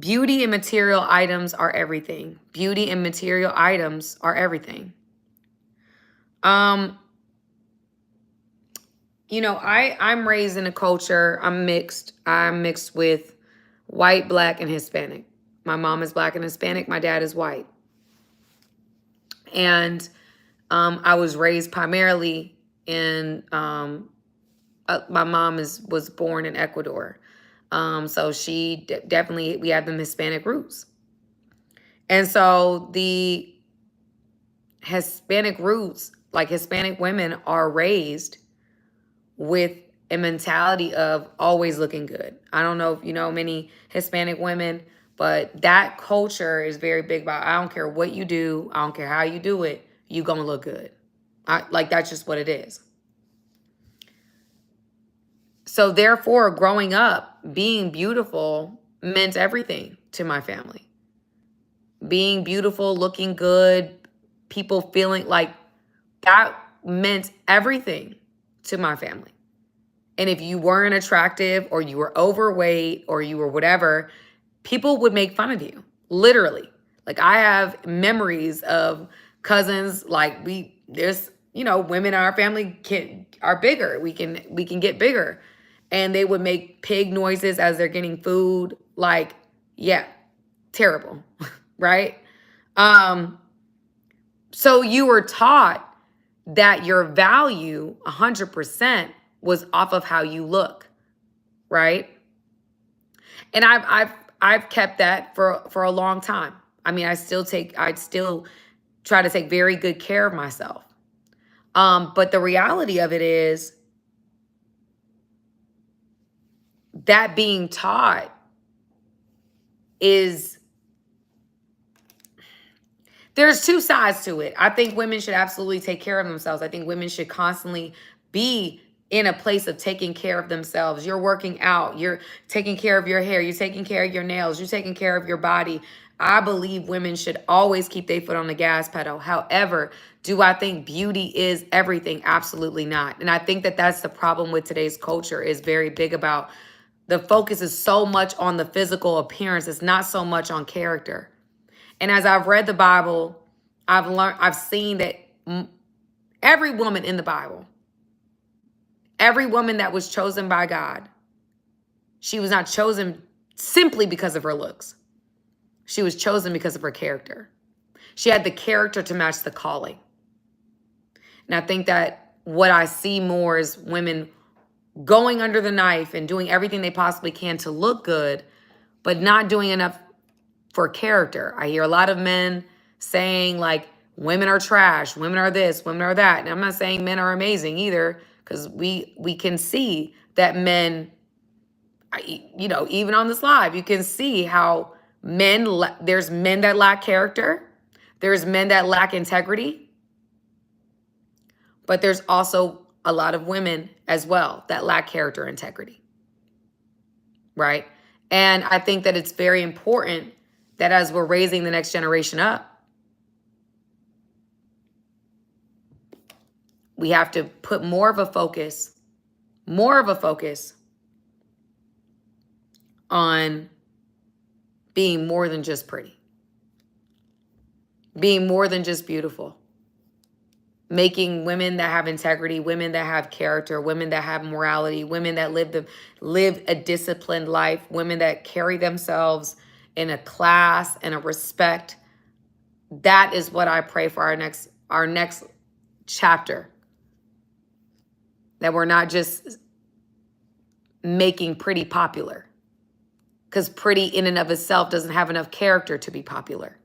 Beauty and material items are everything. Beauty and material items are everything. You know, I'm raised in a culture, I'm mixed. I'm mixed with white, black, and Hispanic. My mom is black and Hispanic. My dad is white. And I was raised primarily in, my mom was born in Ecuador. So she definitely, we have them Hispanic roots. And so the Hispanic roots, like Hispanic women are raised with a mentality of always looking good. I don't know if you know many Hispanic women, but that culture is very big about, I don't care what you do, I don't care how you do it, you gonna look good. Like that's just what it is. So therefore, growing up, being beautiful meant everything to my family. Being beautiful, looking good, people feeling like that meant everything to my family. And if you weren't attractive or you were overweight or you were whatever, people would make fun of you, literally. Like I have memories of cousins, like there's, you know, women in our family are bigger. We can get bigger. And they would make pig noises as they're getting food. Like, yeah, terrible, right? So you were taught that your value 100% was off of how you look, right? And I've kept that for a long time. I mean, I'd still try to take very good care of myself. But the reality of it is that being taught is, there's two sides to it. I think women should absolutely take care of themselves. I think women should constantly be in a place of taking care of themselves. You're working out, you're taking care of your hair, you're taking care of your nails, you're taking care of your body. I believe women should always keep their foot on the gas pedal. However, do I think beauty is everything? Absolutely not. And I think that that's the problem with today's culture, is very big about the focus is so much on the physical appearance. It's not so much on character. And as I've read the Bible, I've seen that every woman in the Bible, every woman that was chosen by God, she was not chosen simply because of her looks. She was chosen because of her character. She had the character to match the calling. And I think that what I see more is women going under the knife and doing everything they possibly can to look good, but not doing enough for character. I hear a lot of men saying like, women are trash, women are this, women are that. And I'm not saying men are amazing either, because we can see that men, you know, even on this live, you can see how there's men that lack character. There's men that lack integrity. But there's also a lot of women as well that lack character, integrity. Right? And I think that it's very important that as we're raising the next generation up, we have to put more of a focus on being more than just pretty, being more than just beautiful, making women that have integrity, women that have character, women that have morality, women that live a disciplined life, women that carry themselves in a class and a respect. That is what I pray for our next chapter. That we're not just making pretty popular, because pretty in and of itself doesn't have enough character to be popular.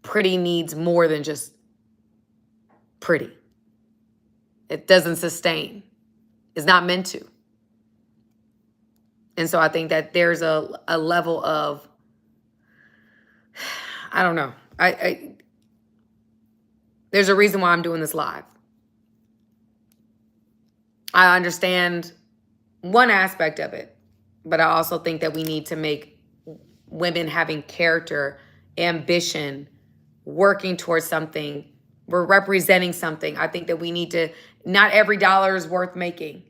Pretty needs more than just pretty. It doesn't sustain. It's not meant to. And so I think that there's a level of, I don't know. There's a reason why I'm doing this live. I understand one aspect of it, but I also think that we need to make women having character, ambition, working towards something. We're representing something. I think that we need to, not every dollar is worth making.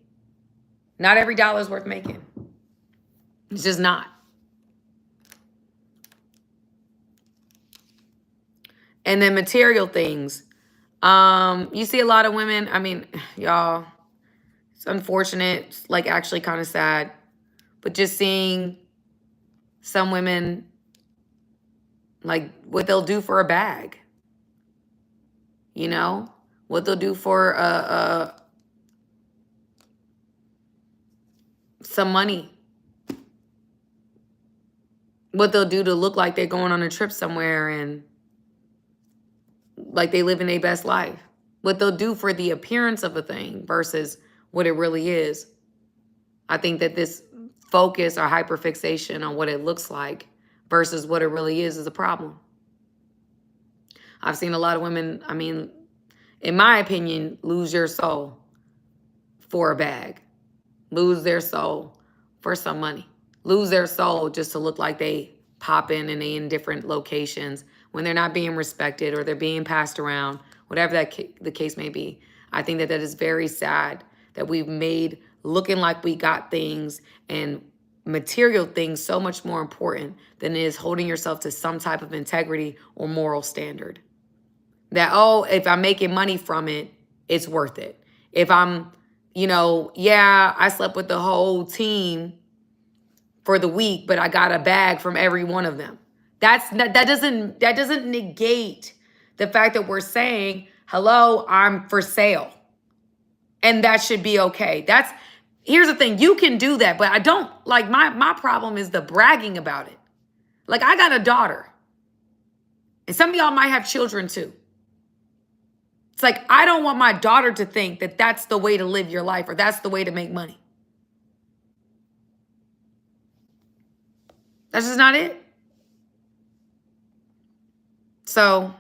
Not every dollar is worth making. It's just not. And then material things. You see a lot of women, I mean, y'all, it's unfortunate, it's like actually kind of sad, but just seeing some women, like what they'll do for a bag, you know, what they'll do for some money, what they'll do to look like they're going on a trip somewhere and like they live in their best life, what they'll do for the appearance of a thing versus what it really is. I think that this focus or hyperfixation on what it looks like versus what it really is a problem. I've seen a lot of women, I mean, in my opinion, lose your soul for a bag, lose their soul for some money, lose their soul just to look like they pop in and they in different locations when they're not being respected or they're being passed around, whatever the case may be. I think that is very sad that we've made looking like we got things and material things so much more important than it is holding yourself to some type of integrity or moral standard. That, oh, if I'm making money from it, it's worth it. If I'm, you know, yeah, I slept with the whole team for the week, but I got a bag from every one of them. That doesn't negate the fact that we're saying, hello, I'm for sale. And that should be okay. Here's the thing, you can do that, but I don't, like, my problem is the bragging about it. Like, I got a daughter, and some of y'all might have children too. It's like, I don't want my daughter to think that that's the way to live your life or that's the way to make money. That's just not it. So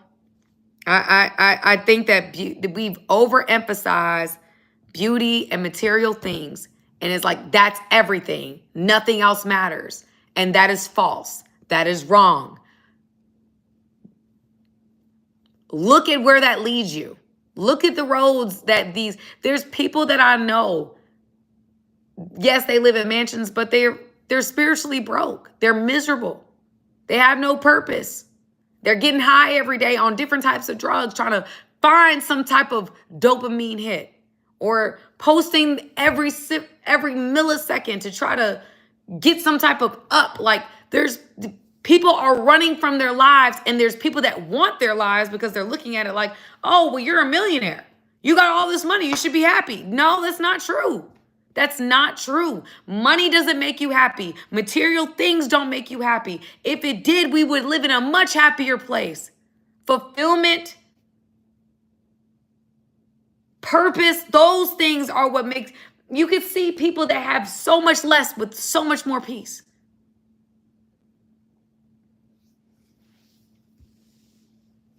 I think that we've overemphasized beauty and material things. And it's like, that's everything. Nothing else matters. And that is false. That is wrong. Look at where that leads you. Look at the roads that there's people that I know. Yes, they live in mansions, but they're spiritually broke. They're miserable. They have no purpose. They're getting high every day on different types of drugs, trying to find some type of dopamine hit, or posting every millisecond to try to get some type of up. Like, there's people are running from their lives, and there's people that want their lives because they're looking at it like, oh, well, you're a millionaire. You got all this money. You should be happy. No, that's not true. That's not true. Money doesn't make you happy. Material things don't make you happy. If it did, we would live in a much happier place. Fulfillment, purpose, those things are what makes, you can see people that have so much less with so much more peace.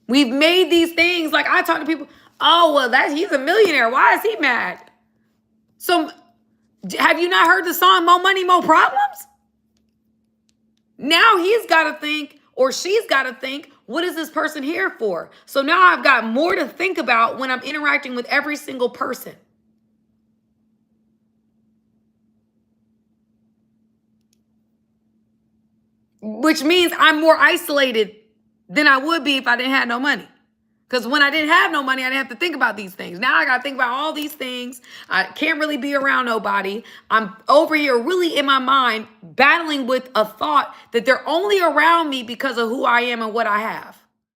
We've made these things, like I talk to people, oh, well, he's a millionaire. Why is he mad? So have you not heard the song, More Money, More Problems? Now he's got to think, or she's got to think, what is this person here for? So now I've got more to think about when I'm interacting with every single person. Which means I'm more isolated than I would be if I didn't have no money. Because when I didn't have no money, I didn't have to think about these things. Now I got to think about all these things. I can't really be around nobody. I'm over here really in my mind battling with a thought that they're only around me because of who I am and what I have.